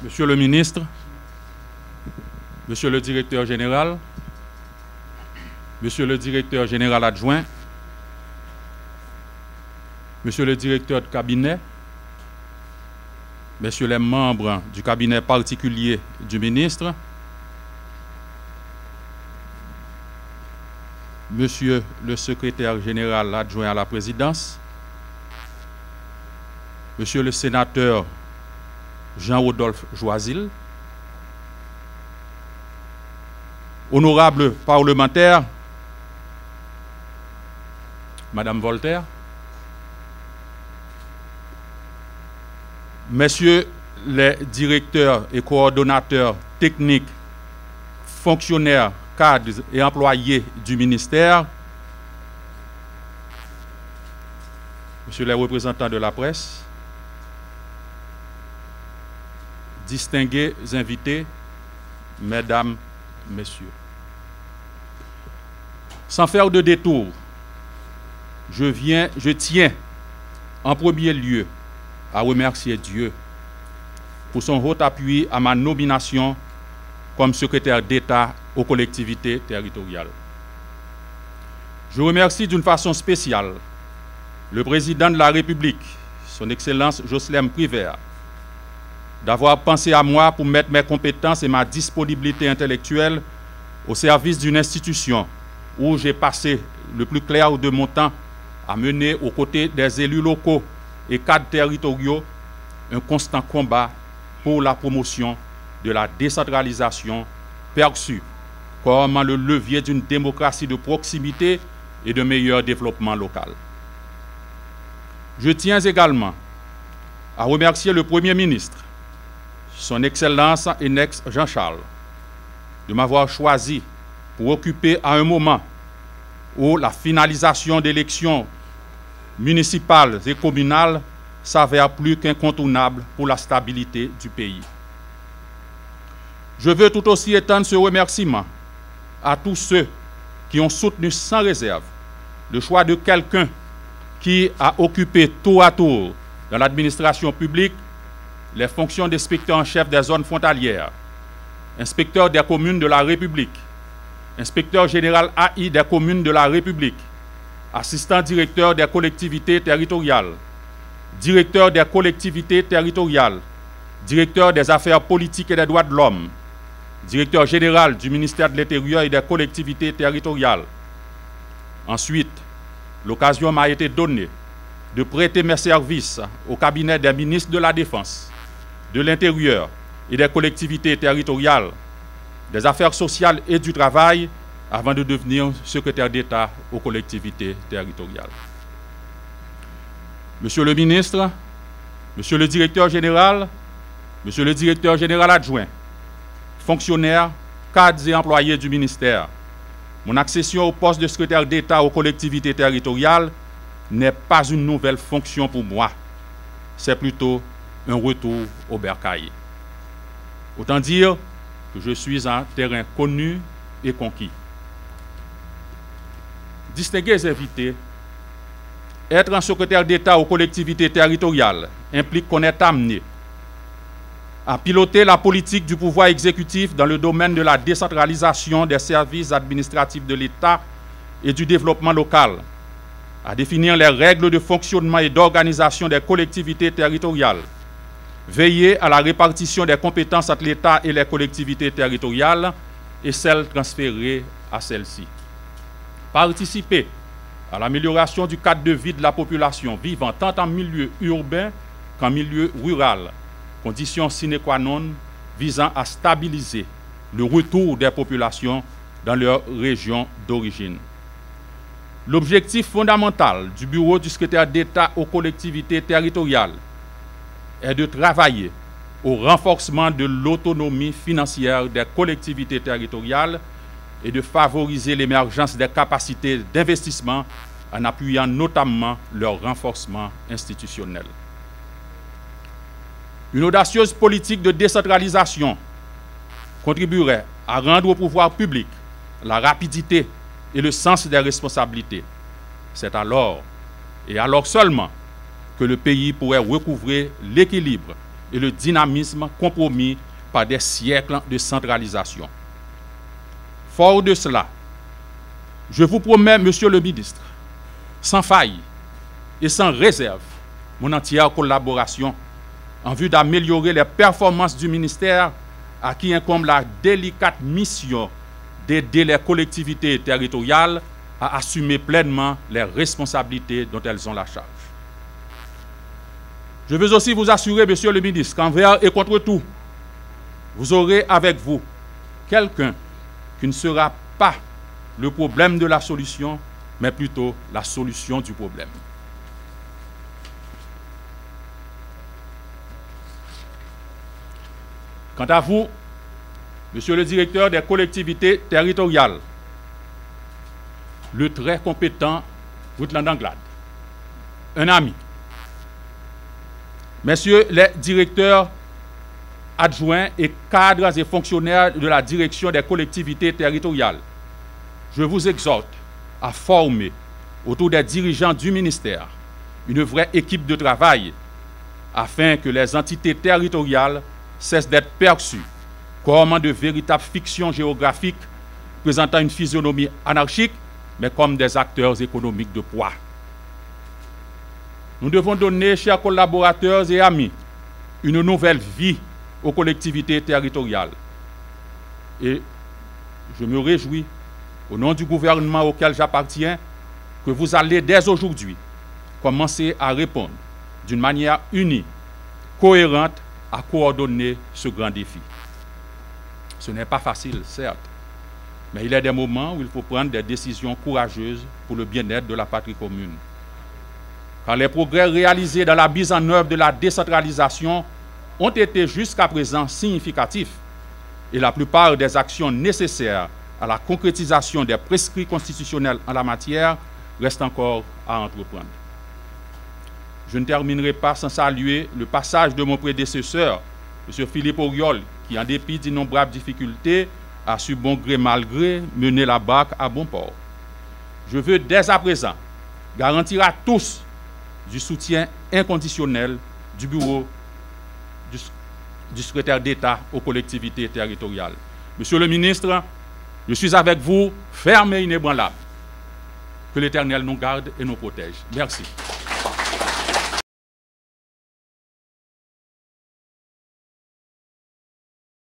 Monsieur le ministre, Monsieur le directeur général, Monsieur le directeur général adjoint, Monsieur le directeur de cabinet, Messieurs les membres du cabinet particulier du ministre, Monsieur le secrétaire général adjoint à la présidence, Monsieur le sénateur Jean-Rodolphe Joisil, honorables parlementaires, Madame Voltaire, Messieurs les directeurs et coordonnateurs techniques, fonctionnaires, cadres et employés du ministère, Messieurs les représentants de la presse, distingués invités, Mesdames, Messieurs. Sans faire de détour, je tiens en premier lieu à remercier Dieu pour son haut appui à ma nomination comme secrétaire d'État aux collectivités territoriales. Je remercie d'une façon spéciale le président de la République, son Excellence Jocelyn Privert, d'avoir pensé à moi pour mettre mes compétences et ma disponibilité intellectuelle au service d'une institution où j'ai passé le plus clair de mon temps à mener aux côtés des élus locaux et cadres territoriaux un constant combat pour la promotion de la décentralisation perçue comme le levier d'une démocratie de proximité et de meilleur développement local. Je tiens également à remercier le Premier ministre, son Excellence Enex Jean-Charles, de m'avoir choisi pour occuper à un moment où la finalisation d'élections municipales et communales s'avère plus qu'incontournable pour la stabilité du pays. Je veux tout aussi étendre ce remerciement à tous ceux qui ont soutenu sans réserve le choix de quelqu'un qui a occupé tour à tour dans l'administration publique les fonctions d'inspecteur en chef des zones frontalières, inspecteur des communes de la République, inspecteur général AI des communes de la République, assistant directeur des collectivités territoriales, directeur des collectivités territoriales, directeur des affaires politiques et des droits de l'homme, directeur général du ministère de l'Intérieur et des collectivités territoriales. Ensuite, l'occasion m'a été donnée de prêter mes services au cabinet des ministres de la Défense, de l'Intérieur et des collectivités territoriales, des affaires sociales et du travail, avant de devenir secrétaire d'État aux collectivités territoriales. Monsieur le ministre, Monsieur le directeur général, Monsieur le directeur général adjoint, fonctionnaires, cadres et employés du ministère, mon accession au poste de secrétaire d'État aux collectivités territoriales n'est pas une nouvelle fonction pour moi, c'est plutôt un retour au bercail. Autant dire que je suis un terrain connu et conquis. Distingués invités, être un secrétaire d'État aux collectivités territoriales implique qu'on est amené à piloter la politique du pouvoir exécutif dans le domaine de la décentralisation des services administratifs de l'État et du développement local, à définir les règles de fonctionnement et d'organisation des collectivités territoriales, veiller à la répartition des compétences entre l'État et les collectivités territoriales et celles transférées à celles-ci, participer à l'amélioration du cadre de vie de la population vivant tant en milieu urbain qu'en milieu rural, condition sine qua non visant à stabiliser le retour des populations dans leur région d'origine. L'objectif fondamental du Bureau du secrétaire d'État aux collectivités territoriales est de travailler au renforcement de l'autonomie financière des collectivités territoriales et de favoriser l'émergence des capacités d'investissement en appuyant notamment leur renforcement institutionnel. Une audacieuse politique de décentralisation contribuerait à rendre au pouvoir public la rapidité et le sens des responsabilités. C'est alors, et alors seulement, que le pays pourrait recouvrer l'équilibre et le dynamisme compromis par des siècles de centralisation. Fort de cela, je vous promets, Monsieur le ministre, sans faille et sans réserve, mon entière collaboration en vue d'améliorer les performances du ministère à qui incombe la délicate mission d'aider les collectivités territoriales à assumer pleinement les responsabilités dont elles ont la charge. Je veux aussi vous assurer, Monsieur le ministre, qu'envers et contre tout, vous aurez avec vous quelqu'un qui ne sera pas le problème de la solution, mais plutôt la solution du problème. Quant à vous, Monsieur le directeur des collectivités territoriales, le très compétent Rutland Anglade, un ami. Messieurs les directeurs adjoints et cadres et fonctionnaires de la direction des collectivités territoriales, je vous exhorte à former autour des dirigeants du ministère une vraie équipe de travail afin que les entités territoriales cessent d'être perçues comme de véritables fictions géographiques présentant une physionomie anarchique, mais comme des acteurs économiques de poids. Nous devons donner, chers collaborateurs et amis, une nouvelle vie aux collectivités territoriales. Et je me réjouis, au nom du gouvernement auquel j'appartiens, que vous allez dès aujourd'hui commencer à répondre d'une manière unie, cohérente, à coordonner ce grand défi. Ce n'est pas facile, certes, mais il y a des moments où il faut prendre des décisions courageuses pour le bien-être de la patrie commune. Car les progrès réalisés dans la mise en œuvre de la décentralisation ont été jusqu'à présent significatifs et la plupart des actions nécessaires à la concrétisation des prescrits constitutionnels en la matière restent encore à entreprendre. Je ne terminerai pas sans saluer le passage de mon prédécesseur, M. Philippe Auriol, qui, en dépit d'innombrables difficultés, a su bon gré mal gré mener la barque à bon port. Je veux dès à présent garantir à tous du soutien inconditionnel du bureau du secrétaire d'État aux collectivités territoriales. Monsieur le ministre, je suis avec vous, ferme et inébranlable. Que l'Éternel nous garde et nous protège. Merci.